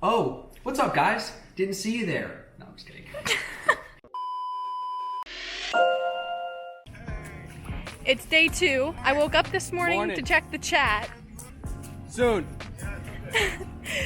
Oh, what's up, guys? Didn't see you there. No, I'm just kidding. It's day 2. I woke up this morning to check the chat. Soon.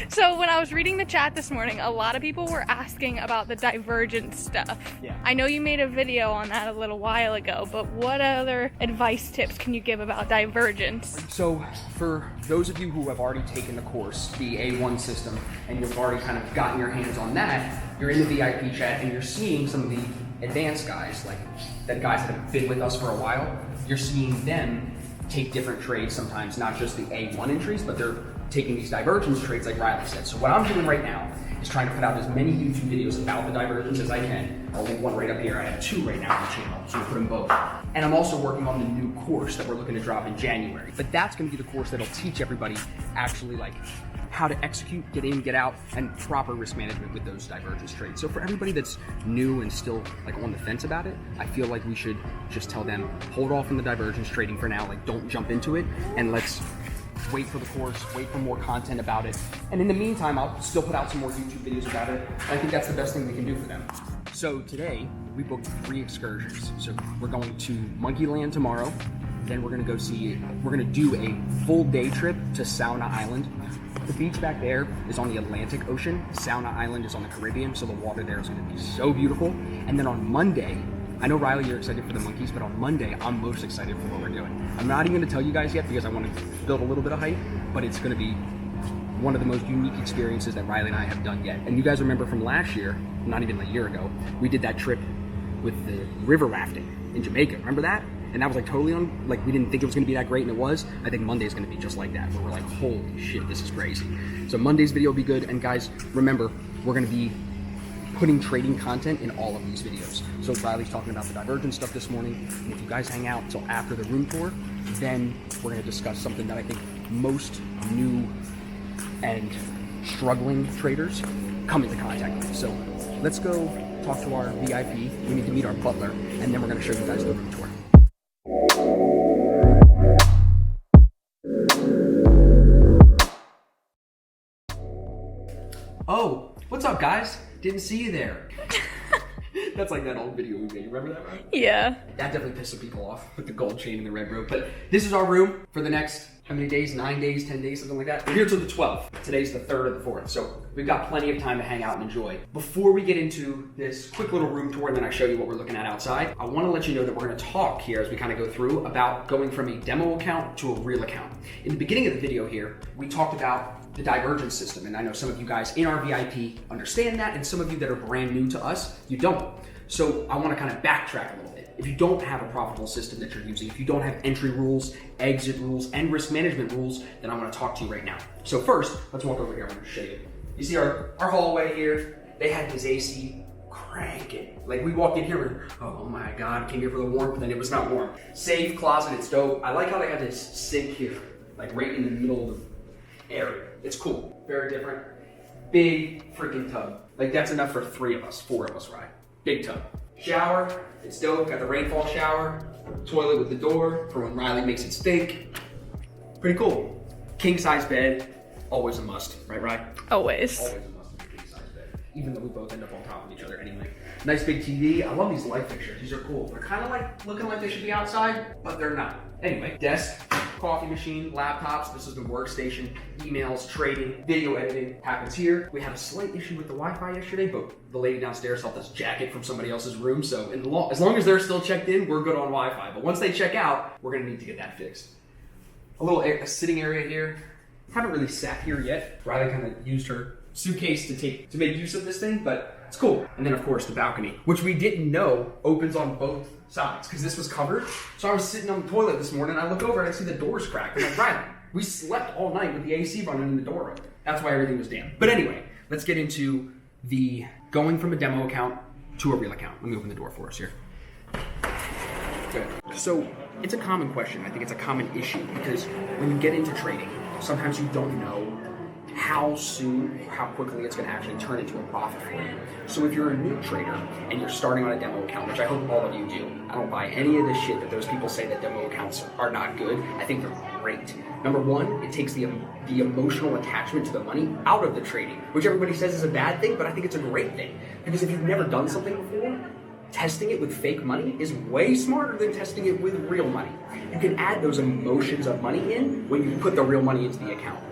So when I was reading the chat this morning, a lot of people were asking about the divergence stuff. Yeah. I know you made a video on that a little while ago, but what other advice tips can you give about divergence? So for those of you who have already taken the course, the A1 system, and you've already kind of gotten your hands on that, you're in the VIP chat and you're seeing some of the advanced guys, like the guys that have been with us for a while. You're seeing them take different trades sometimes, not just the A1 entries, but they're taking these divergence trades like Riley said. So what I'm doing right now is trying to put out as many YouTube videos about the divergence as I can. I'll leave one right up here. I have 2 right now on the channel, so we'll put them both. And I'm also working on the new course that we're looking to drop in January. But that's gonna be the course that'll teach everybody actually like how to execute, get in, get out, and proper risk management with those divergence trades. So for everybody that's new and still like on the fence about it, I feel like we should just tell them, hold off on the divergence trading for now, like don't jump into it, and let's wait for the course, wait for more content about it. And in the meantime, I'll still put out some more YouTube videos about it. I think that's the best thing we can do for them. So today, we booked 3 excursions. So we're going to Monkeyland tomorrow. Then we're gonna do a full day trip to Sauna Island. The beach back there is on the Atlantic Ocean. Sauna Island is on the Caribbean, so the water there is gonna be so beautiful. And then on Monday, I know, Riley, you're excited for the monkeys, but on Monday, I'm most excited for what we're doing. I'm not even gonna tell you guys yet because I wanna build a little bit of hype, but it's gonna be one of the most unique experiences that Riley and I have done yet. And you guys remember from last year, not even a year ago, we did that trip with the river rafting in Jamaica. Remember that? And that was like totally we didn't think it was gonna be that great, and it was. I think Monday's gonna be just like that, where we're like, holy shit, this is crazy. So Monday's video will be good, and guys, remember, we're gonna be putting trading content in all of these videos. So Riley's talking about the divergence stuff this morning, and if you guys hang out until after the room tour, then we're gonna discuss something that I think most new and struggling traders come into contact with. So let's go talk to our VIP. We need to meet our butler, and then we're gonna show you guys the room tour. Oh, what's up, guys? Didn't see you there. That's like that old video we made. You remember that, right? Yeah. That definitely pissed some people off with the gold chain and the red rope. But this is our room for the next, how many days? 9 days, 10 days, something like that. We're here till the 12th. Today's the 3rd or the 4th. So we've got plenty of time to hang out and enjoy. Before we get into this quick little room tour and then I show you what we're looking at outside, I want to let you know that we're going to talk here as we kind of go through about going from a demo account to a real account. In the beginning of the video here, we talked about the divergence system. And I know some of you guys in our VIP understand that, and some of you that are brand new to us, you don't. So I want to kind of backtrack a little bit. If you don't have a profitable system that you're using, if you don't have entry rules, exit rules, and risk management rules, then I want to talk to you right now. So first, let's walk over here. I'm going to show you. You see our hallway here? They had this AC cranking. Like we walked in here and, oh my God, came here for the warmth, and then it was not warm. Safe closet, it's dope. I like how they got this sink here, like right in the middle of the area. It's cool, very different. Big freaking tub. Like that's enough for 3 of us, 4 of us, right? Big tub. Shower, it's dope. Got the rainfall shower. Toilet with the door for when Riley makes it stink. Pretty cool. King size bed, always a must, right, Riley? Always. Always a must in a king size bed, even though we both end up on top of each other anyway. Nice big TV. I love these light fixtures. These are cool. They're kind of like looking like they should be outside, but they're not. Anyway, desk, coffee machine, laptops. This is the workstation, emails, trading, video editing happens here. We had a slight issue with the Wi-Fi yesterday, but the lady downstairs helped us jack it from somebody else's room. So as long as they're still checked in, we're good on Wi-Fi. But once they check out, we're gonna need to get that fixed. A sitting area here. Haven't really sat here yet. Riley kind of used her suitcase to make use of this thing, but it's cool. And then of course the balcony, which we didn't know opens on both sides because this was covered. So I was sitting on the toilet this morning, I look over and I see the doors cracked. I'm like, Riley, we slept all night with the AC running and the door open. That's why everything was damp. But anyway, let's get into the going from a demo account to a real account. Let me open the door for us here. Good. So it's a common question. I think it's a common issue because when you get into trading, sometimes you don't know how quickly it's going to actually turn into a profit for you. So if you're a new trader and you're starting on a demo account, which I hope all of you do, I don't buy any of the shit that those people say that demo accounts are not good. I think they're great. Number one, it takes the emotional attachment to the money out of the trading, which everybody says is a bad thing, but I think it's a great thing. Because if you've never done something before, testing it with fake money is way smarter than testing it with real money. You can add those emotions of money in when you put the real money into the account.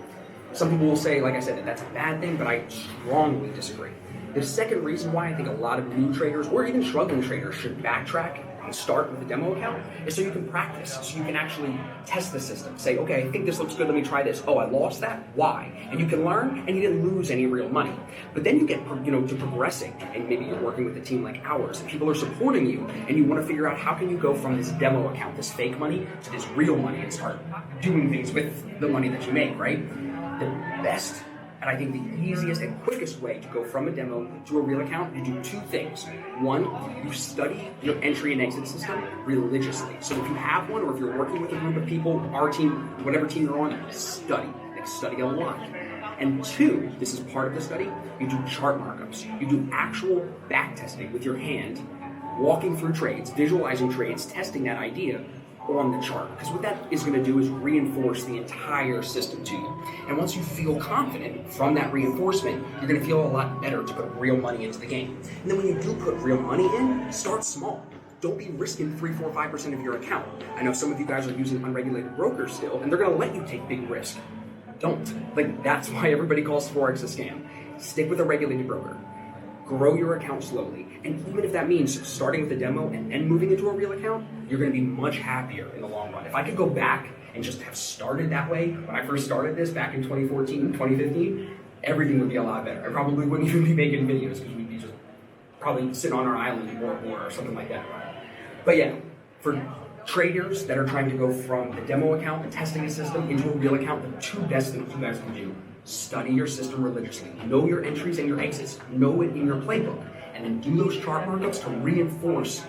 Some people will say, like I said, that that's a bad thing, but I strongly disagree. The second reason why I think a lot of new traders or even struggling traders should backtrack and start with a demo account is so you can practice, so you can actually test the system. Say, okay, I think this looks good, let me try this. Oh, I lost that? Why? And you can learn, and you didn't lose any real money. But then you get, to progressing, and maybe you're working with a team like ours, and people are supporting you, and you want to figure out how can you go from this demo account, this fake money, to this real money and start doing things with the money that you make, right? The best, and I think the easiest and quickest way to go from a demo to a real account, you do two things. One, you study your entry and exit system religiously. So if you have one, or if you're working with a group of people, our team, whatever team you're on, study a lot. And two, this is part of the study, you do chart markups. You do actual back testing with your hand, walking through trades, visualizing trades, testing that idea on the chart. Because what that is going to do is reinforce the entire system to you. And once you feel confident from that reinforcement, you're going to feel a lot better to put real money into the game. And then when you do put real money in, start small. Don't be risking 3, 4, 5% of your account. I know some of you guys are using unregulated brokers still, and they're going to let you take big risk. Don't. That's why everybody calls Forex a scam. Stick with a regulated broker. Grow your account slowly. And even if that means starting with a demo and then moving into a real account, you're going to be much happier in the long run. If I could go back and just have started that way when I first started this back in 2014, 2015, everything would be a lot better. I probably wouldn't even be making videos because we'd be just probably sitting on our island or something like that. But yeah, for traders that are trying to go from the demo account and testing a system into a real account, the two best things you guys can do: study your system religiously. Know your entries and your exits. Know it in your playbook. And then do those chart markups to reinforce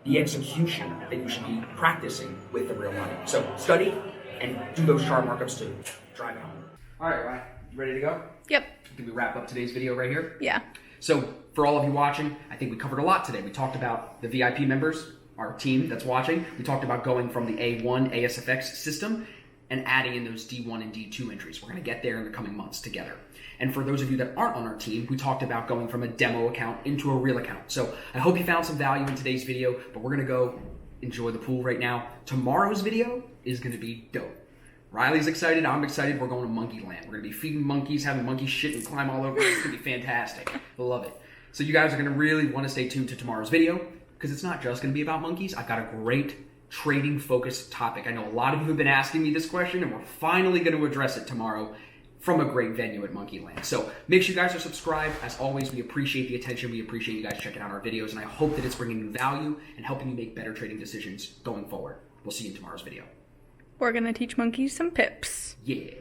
the execution that you should be practicing with the real money. So study and do those chart markups to drive it home. All right, Ryan, you ready to go? Yep. Can we wrap up today's video right here? Yeah. So for all of you watching, I think we covered a lot today. We talked about the VIP members, our team that's watching. We talked about going from the A1 ASFX system and adding in those D1 and D2 entries. We're going to get there in the coming months together. And for those of you that aren't on our team, we talked about going from a demo account into a real account. So I hope you found some value in today's video, but we're going to go enjoy the pool right now. Tomorrow's video is going to be dope. Riley's excited. I'm excited. We're going to monkey land. We're going to be feeding monkeys, having monkeys shit and climb all over. It's going to be fantastic. I love it. So you guys are going to really want to stay tuned to tomorrow's video because it's not just going to be about monkeys. I've got a great trading focused topic. I know a lot of you have been asking me this question, and we're finally going to address it tomorrow from a great venue at Monkeyland. So make sure you guys are subscribed. As always, we appreciate the attention. We appreciate you guys checking out our videos, and I hope that it's bringing you value and helping you make better trading decisions going forward. We'll see you in tomorrow's video. We're going to teach monkeys some pips. Yeah.